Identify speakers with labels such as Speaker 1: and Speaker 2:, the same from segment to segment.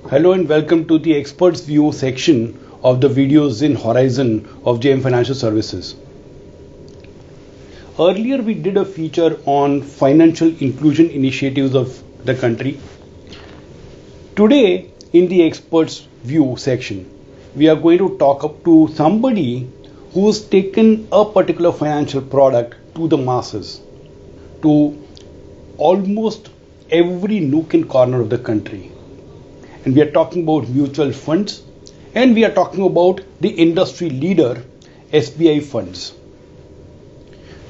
Speaker 1: Hello and welcome to the Experts View section of the videos in Horizon of JM Financial Services. Earlier we did a feature on financial inclusion initiatives of the country. Today in the Experts View section, we are going to talk up to somebody who's taken a particular financial product to the masses, to almost every nook and corner of the country. And we are talking about mutual funds, and we are talking about the industry leader, SBI Funds.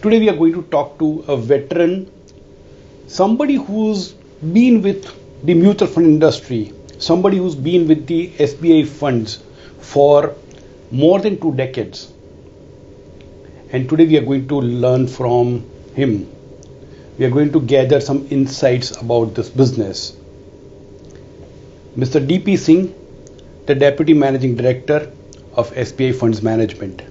Speaker 1: Today we are going to talk to a veteran, somebody who's been with the mutual fund industry, somebody who's been with the SBI Funds for more than 2 decades. And today we are going to learn from him. We are going to gather some insights about this business. Mr. D.P. Singh, the Deputy Managing Director of SBI Funds Management.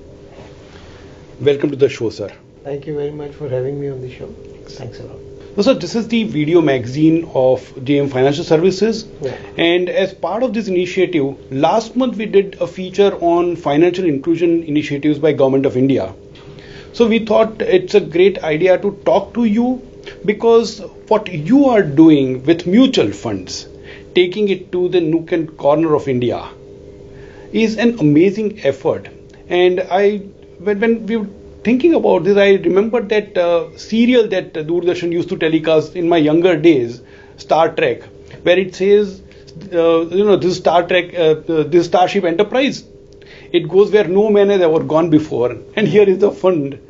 Speaker 1: Welcome to the show, sir.
Speaker 2: Thank you very much for having me on the show. Thanks a lot.
Speaker 1: So, sir, this is the video magazine of JM Financial Services.
Speaker 2: Yeah.
Speaker 1: And as part of this initiative, last month we did a feature on financial inclusion initiatives by Government of India. So we thought it's a great idea to talk to you because what you are doing with mutual funds, taking it to the nook and corner of India, is an amazing effort. And when we were thinking about this, I remembered that serial that Doordarshan used to telecast in my younger days, Star Trek, where it says, this Star Trek, this Starship Enterprise, it goes where no man has ever gone before. And here is the fund,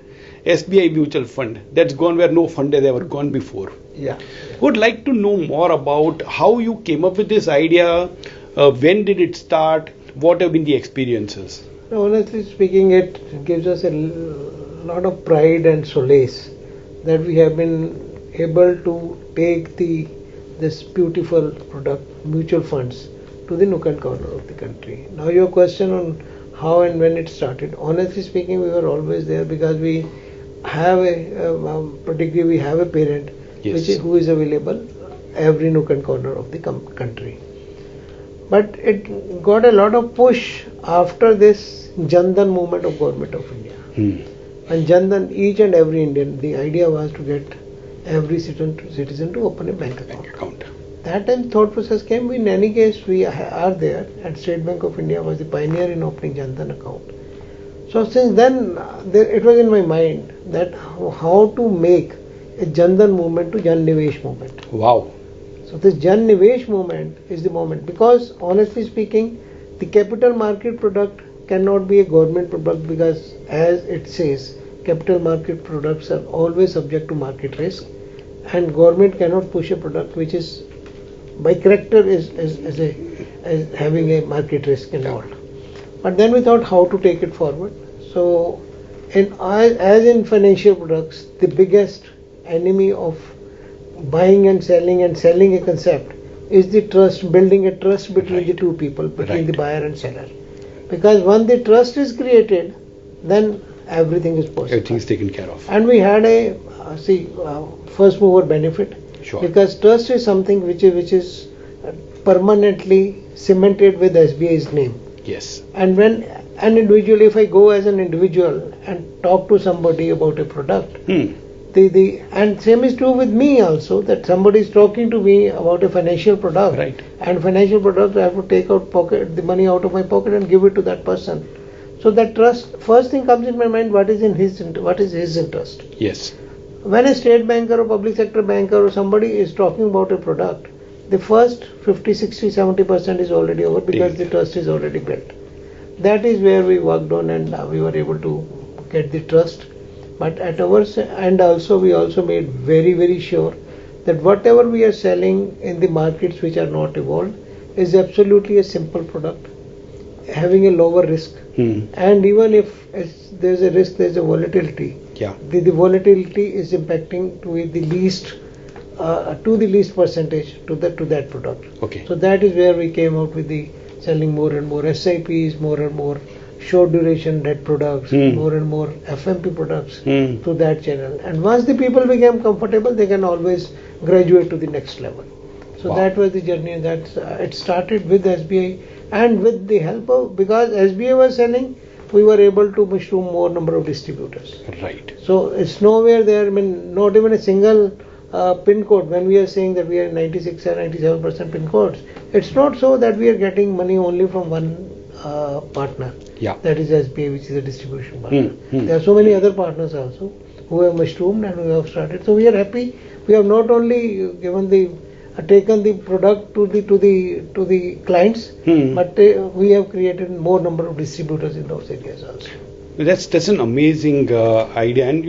Speaker 1: SBI Mutual Fund, that's gone where no fund has ever gone before.
Speaker 2: Yeah.
Speaker 1: Would like to know more about how you came up with this idea, when did it start, what have been the experiences?
Speaker 2: Honestly speaking, it gives us a lot of pride and solace that we have been able to take this beautiful product, mutual funds, to the nook and corner of the country. Now your question on how and when it started. Honestly speaking, we were always there because we have particularly we have a parent who is available every nook and corner of the country. But it got a lot of push after this Jan Dhan movement of Government of India. And Jan Dhan, each and every Indian, the idea was to get every citizen to open a bank account. That time thought process came. In any case, we are there, and State Bank of India was the pioneer in opening Jan Dhan account. So since then, it was in my mind that how to make a Jan Dhan movement to Jan Nivesh movement.
Speaker 1: Wow.
Speaker 2: So this Jan Nivesh movement is the moment, because honestly speaking, the capital market product cannot be a government product because, as it says, capital market products are always subject to market risk, and government cannot push a product which is by character is having a market risk involved. But then we thought how to take it forward. So, as in financial products, the biggest enemy of buying and selling a concept is the trust, building a trust between the two people, between the buyer and seller. Because when the trust is created, then everything is possible.
Speaker 1: Everything is taken care of.
Speaker 2: And we had a first mover benefit.
Speaker 1: Sure.
Speaker 2: Because trust is something which is permanently cemented with SBI's name.
Speaker 1: Yes.
Speaker 2: And when an individual, if I go as an individual and talk to somebody about a product, and same is true with me also, that somebody is talking to me about a financial product.
Speaker 1: Right.
Speaker 2: And financial product, I have to take out the money out of my pocket and give it to that person. So that trust, first thing comes in my mind, what is his interest?
Speaker 1: Yes.
Speaker 2: When a state banker or public sector banker or somebody is talking about a product, the first 50, 60, 70% is already over because the trust is already built. That is where we worked on, and we were able to get the trust. But at our end also, we also made very, very sure that whatever we are selling in the markets which are not evolved is absolutely a simple product, having a lower risk. And even if there's a risk, there's a volatility.
Speaker 1: Yeah.
Speaker 2: The volatility is impacting to the least percentage to that product.
Speaker 1: Okay.
Speaker 2: So that is where we came out with the selling more and more SIPs, more and more short duration debt products, more and more FMP products to that channel. And once the people become comfortable, they can always graduate to the next level. So
Speaker 1: Wow.
Speaker 2: that was the journey, and that's it started with SBI, and with the help of, because SBI was selling, we were able to mushroom more number of distributors.
Speaker 1: Right.
Speaker 2: So it's nowhere there. I mean, not even a single pin code. When we are saying that we are 96 or 97% pin codes, it's not so that we are getting money only from one partner.
Speaker 1: Yeah.
Speaker 2: That is SBI, which is a distribution partner.
Speaker 1: Hmm.
Speaker 2: There are so many other partners also who have mushroomed and who have started. So we are happy. We have not only given the taken the product to the clients, but we have created more number of distributors in those areas also.
Speaker 1: That's an amazing idea, and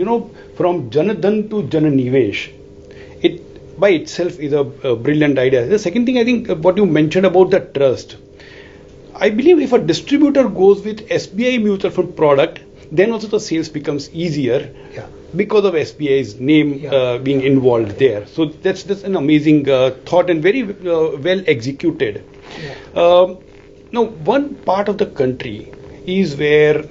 Speaker 1: from Janadhan to Jananivesh, it by itself is a brilliant idea. The second thing, I think, what you mentioned about the trust, I believe if a distributor goes with SBI mutual fund product, then also the sales becomes easier.
Speaker 2: Yeah.
Speaker 1: Because of SBI's name being involved there. So that's an amazing thought, and very well executed.
Speaker 2: Yeah.
Speaker 1: Now, one part of the country is where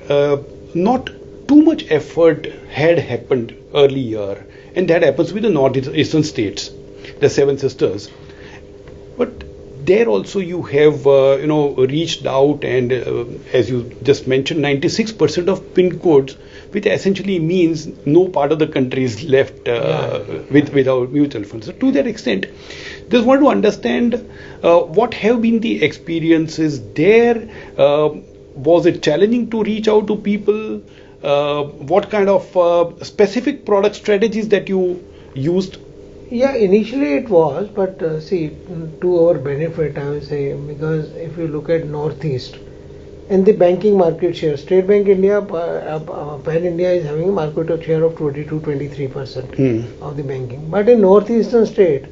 Speaker 1: not too much effort had happened earlier, and that happens with the northeastern states, the Seven Sisters. But there also you have reached out, and as you just mentioned, 96% of pin codes, which essentially means no part of the country is left without mutual funds. So to that extent, just want to understand what have been the experiences there. Was it challenging to reach out to people? What kind of specific product strategies that you used?
Speaker 2: Yeah, initially it was, but see, to our benefit, I would say, because if you look at Northeast, in the banking market share, State Bank India, Pan India is having a market share of 22-23% of the banking. But in Northeastern state,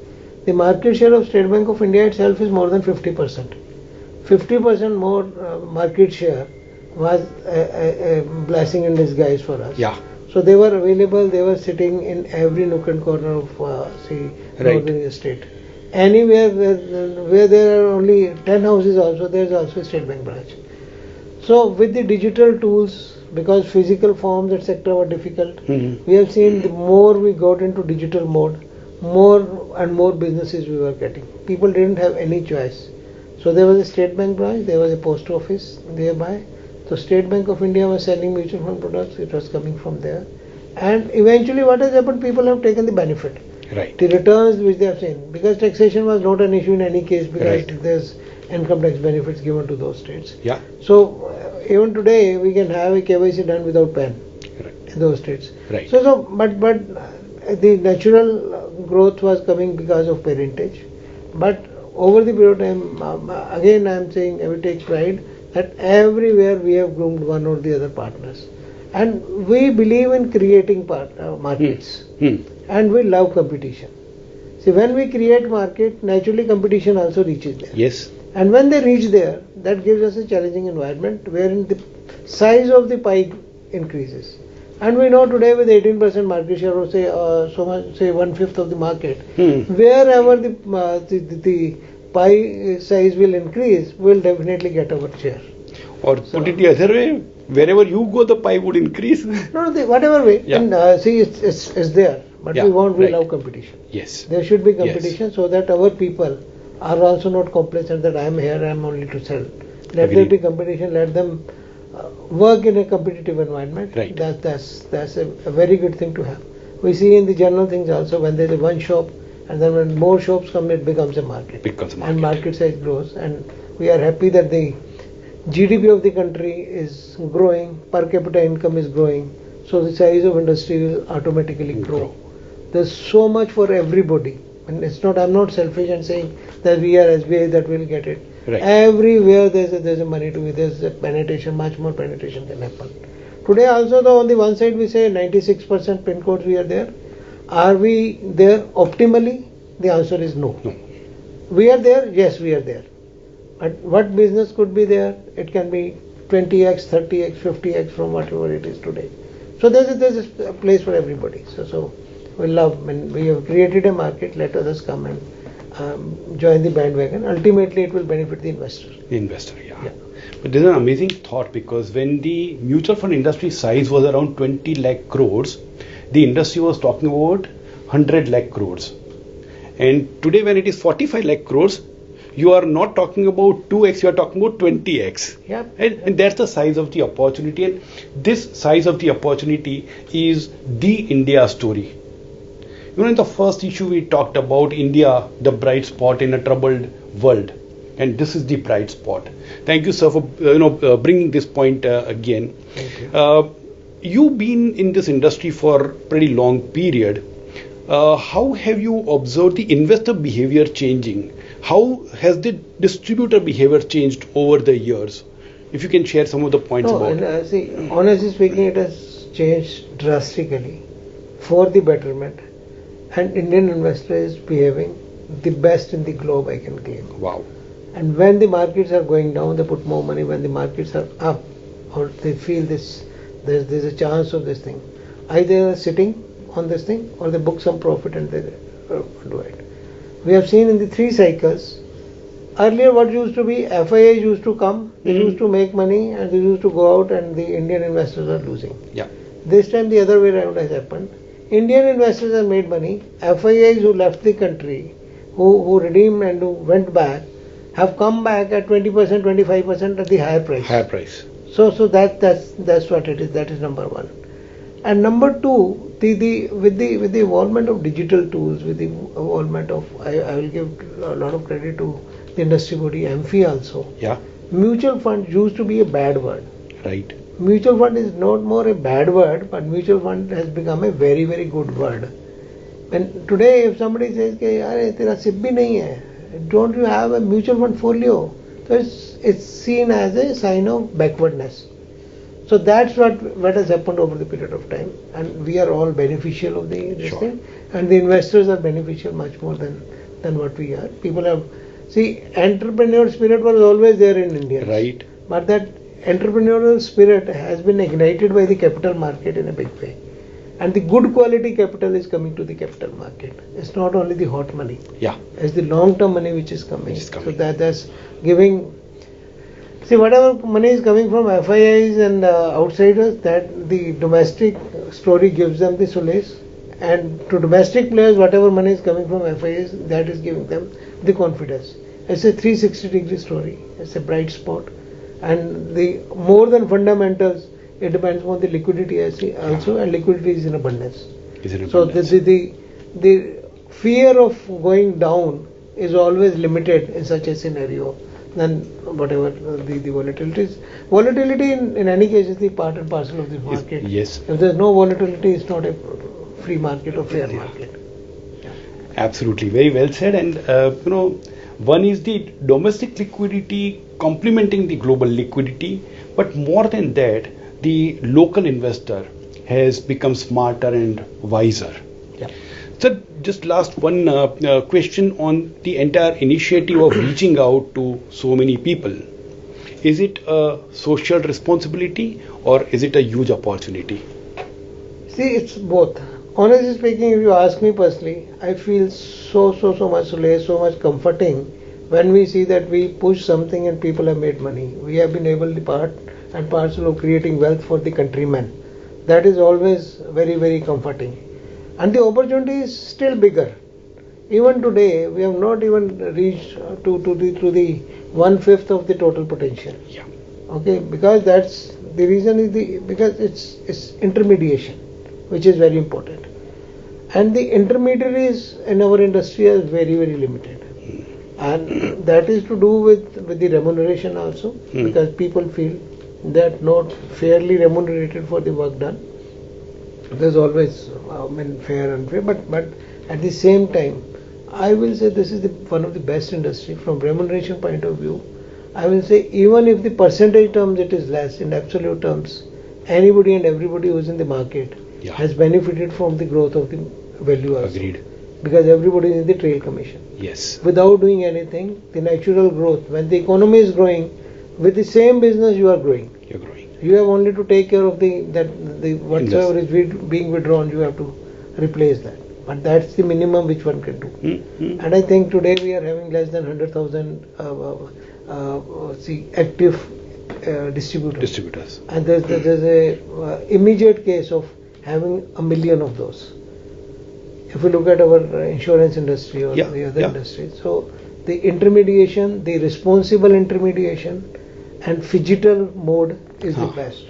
Speaker 2: the market share of State Bank of India itself is more than 50%. 50% more market share was a blessing in disguise for us.
Speaker 1: Yeah.
Speaker 2: So they were available, they were sitting in every nook and corner of northern state. Anywhere where there are only 10 houses also, there is also a State Bank branch. So with the digital tools, because physical forms etc. were difficult, we have seen the more we got into digital mode, more and more businesses we were getting. People didn't have any choice. So there was a State Bank branch, there was a post office nearby. So State Bank of India was selling mutual fund products, it was coming from there. And eventually what has happened, people have taken the benefit.
Speaker 1: Right.
Speaker 2: The returns which they have seen, because taxation was not an issue in any case, because there's income tax benefits given to those states.
Speaker 1: Yeah.
Speaker 2: So even today we can have a KYC done without PAN in those states.
Speaker 1: Right.
Speaker 2: But the natural growth was coming because of parentage. But over the period of time, again I am saying, I will take pride that everywhere we have groomed one or the other partners, and we believe in creating markets, and we love competition. See, when we create market, naturally competition also reaches there.
Speaker 1: Yes.
Speaker 2: And when they reach there, that gives us a challenging environment wherein the size of the pie increases. And we know today with 18% market share, or say 1/5 of the market, wherever the pie size will increase, we'll definitely get our share.
Speaker 1: Or put it the other way, wherever you go, the pie would increase.
Speaker 2: No, whatever way.
Speaker 1: Yeah.
Speaker 2: And see, it's there. But we love competition.
Speaker 1: Yes.
Speaker 2: There should be competition so that our people are also not complacent that I am here, I am only to sell. Let there be competition, let them work in a competitive environment.
Speaker 1: Right.
Speaker 2: That's a very good thing to have. We see in the general things also, when there is one shop, and then when more shops come, it becomes a market. And market size grows, and we are happy that the GDP of the country is growing, per capita income is growing, so the size of industry will automatically grow. There's so much for everybody, and I'm not selfish and saying that we are SBI that will get it.
Speaker 1: Right.
Speaker 2: Everywhere there's a money to be, there's a penetration, much more penetration can happen. Today also, though, on the one side we say 96% pin codes we are there. Are we there optimally? The answer is no. We are there? Yes, we are there. But what business could be there? It can be 20x, 30x, 50x from whatever it is today. So there's a place for everybody. So we love, and we have created a market, let others come and join the bandwagon. Ultimately it will benefit the investor.
Speaker 1: The investor, yeah. But this is an amazing thought, because when the mutual fund industry size was around 20 lakh crores, the industry was talking about 100 lakh crores. And today when it is 45 lakh crores, you are not talking about 2x, you are talking about 20x.
Speaker 2: Yeah.
Speaker 1: And that's the size of the opportunity. And this size of the opportunity is the India story. In the first issue we talked about India, the bright spot in a troubled world. And this is the bright spot. Thank you, sir, for bringing this point again.
Speaker 2: Thank you.
Speaker 1: You've been in this industry for a pretty long period. How have you observed the investor behavior changing? How has the distributor behavior changed over the years? If you can share some of the points about it.
Speaker 2: See, honestly speaking, it has changed drastically for the betterment. And Indian investor is behaving the best in the globe, I can claim.
Speaker 1: Wow.
Speaker 2: And when the markets are going down, they put more money. When the markets are up, or they feel there's a chance of this thing, either they're sitting on this thing or they book some profit and they do it. We have seen in the 3 cycles. Earlier, what used to be, FIIs used to come, they used to make money, and they used to go out, and the Indian investors are losing.
Speaker 1: Yeah.
Speaker 2: This time, the other way around has happened. Indian investors have made money. FIIs who left the country, who redeemed and who went back, have come back at 20%, 25% at the higher price.
Speaker 1: Higher price.
Speaker 2: So that's what it is. That is number one. And number two, with the involvement of digital tools, with the involvement of, I will give a lot of credit to the industry body, AMFI also.
Speaker 1: Yeah.
Speaker 2: Mutual fund used to be a bad word.
Speaker 1: Right.
Speaker 2: Mutual fund is not more a bad word, but mutual fund has become a very, very good word. And today, if somebody says, "Yaar, tera SIP bhi nahi hai, don't you have a mutual fund folio?" So it's seen as a sign of backwardness. So that's what has happened over the period of time, and we are all beneficial of this
Speaker 1: Sure.
Speaker 2: thing, and the investors are beneficial much more than what we are. People have, see, entrepreneurial spirit was always there in India.
Speaker 1: Right.
Speaker 2: But that entrepreneurial spirit has been ignited by the capital market in a big way. And the good quality capital is coming to the capital market. It's not only the hot money.
Speaker 1: Yeah.
Speaker 2: It's the long-term money which is coming.
Speaker 1: Which is coming.
Speaker 2: So that's giving. See, whatever money is coming from FIIs and outsiders, that the domestic story gives them the solace. And to domestic players, whatever money is coming from FIIs, that is giving them the confidence. It's a 360-degree story. It's a bright spot. And the more than fundamentals, it depends on the liquidity also, and liquidity is in abundance. So the fear of going down is always limited in such a scenario than whatever the volatility is. Volatility in any case is the part and parcel of the market.
Speaker 1: Yes.
Speaker 2: If there's no volatility, it's not a free market or fair market. Yeah.
Speaker 1: Absolutely, very well said. And one is the domestic liquidity complementing the global liquidity, but more than that, the local investor has become smarter and wiser.
Speaker 2: Yeah.
Speaker 1: So just last one question on the entire initiative of reaching out to so many people. Is it a social responsibility or is it a huge opportunity?
Speaker 2: See, it's both. Honestly speaking, if you ask me personally, I feel so much solace, so much comforting when we see that we push something and people have made money. We have been able to part and parcel of creating wealth for the countrymen. That is always very, very comforting. And the opportunity is still bigger. Even today, we have not even reached to the 1/5 of the total potential.
Speaker 1: Yeah.
Speaker 2: Okay, because that's the reason is because it's intermediation, which is very important. And the intermediaries in our industry are very, very limited. And that is to do with the remuneration also, because people feel that not fairly remunerated for the work done. There's always fair and fair, but at the same time, I will say this is one of the best industry from remuneration point of view. I will say even if the percentage terms it is less, in absolute terms, anybody and everybody who is in the market has benefited from the growth of the value also.
Speaker 1: Agreed.
Speaker 2: Because everybody is in the trail commission.
Speaker 1: Yes.
Speaker 2: Without doing anything, the natural growth, when the economy is growing, with the same business you are growing.
Speaker 1: You're growing.
Speaker 2: You have only to take care of the whatsoever is being withdrawn, you have to replace that. But that's the minimum which one can do. And I think today we are having less than 100,000 active distributors. And there's a immediate case of having 1 million of those. if you look at our insurance industry or the other industries, so the intermediation, the responsible intermediation and phygital mode is the best.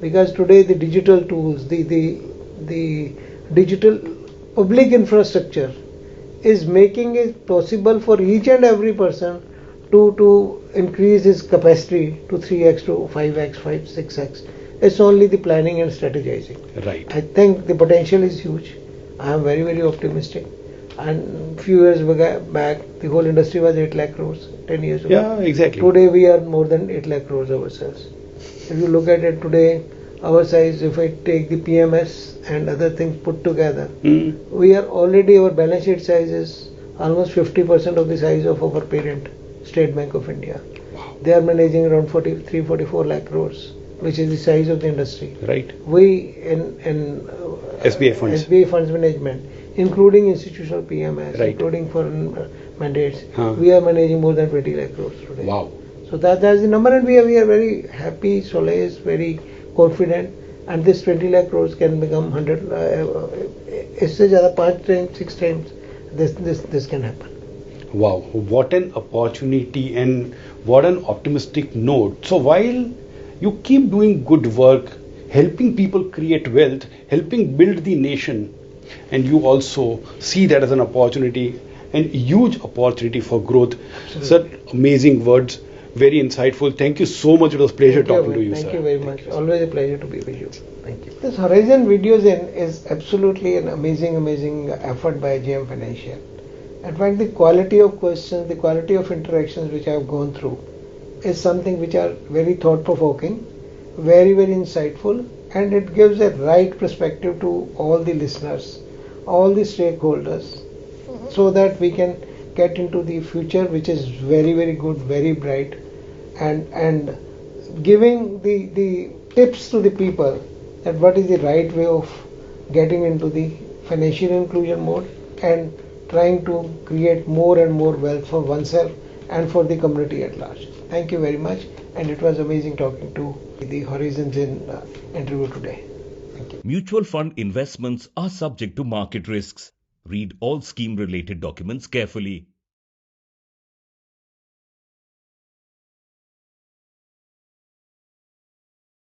Speaker 2: Because today the digital tools, the digital public infrastructure is making it possible for each and every person to increase his capacity to 3x to 5x, 6x. It's only the planning and strategizing.
Speaker 1: Right.
Speaker 2: I think the potential is huge. I am very, very optimistic. And few years back, the whole industry was 8 lakh crores, 10 years ago.
Speaker 1: Yeah, exactly.
Speaker 2: Today we are more than 8 lakh crores ourselves. If you look at it today, our size, if I take the PMS and other things put together, we are already, our balance sheet size is almost 50% of the size of our parent, State Bank of India.
Speaker 1: Wow.
Speaker 2: They are managing around 43-44 lakh crores, which is the size of the industry.
Speaker 1: Right.
Speaker 2: We in SBI funds management, including institutional PMS, including foreign mandates, we are managing more than 20 lakh crores today.
Speaker 1: Wow.
Speaker 2: So that's the number, and we are very happy, solace, very confident, and this 20 lakh crores can become 100. इससे ज़्यादा 5 times, 6 times this can happen.
Speaker 1: Wow, what an opportunity and what an optimistic note. So while you keep doing good work, helping people create wealth, helping build the nation, and you also see that as an opportunity and huge opportunity for growth. Sir, amazing words, very insightful. Thank you so much. It was a pleasure talking to you, sir.
Speaker 2: Thank you very much. Always a pleasure to be with you. Thank you. This Horizon Videos is absolutely an amazing effort by JM Financial. In fact, the quality of questions, the quality of interactions which I have gone through is something which are very thought-provoking, very insightful, and it gives a right perspective to all the listeners, all the stakeholders, so that we can get into the future, which is very good, very bright, and giving the tips to the people that what is the right way of getting into the financial inclusion mode and trying to create more and more wealth for oneself and for the community at large. Thank you very much, and it was amazing talking to the Horizons in interview today. Thank you.
Speaker 3: Mutual fund investments are subject to market risks. Read all scheme-related documents carefully.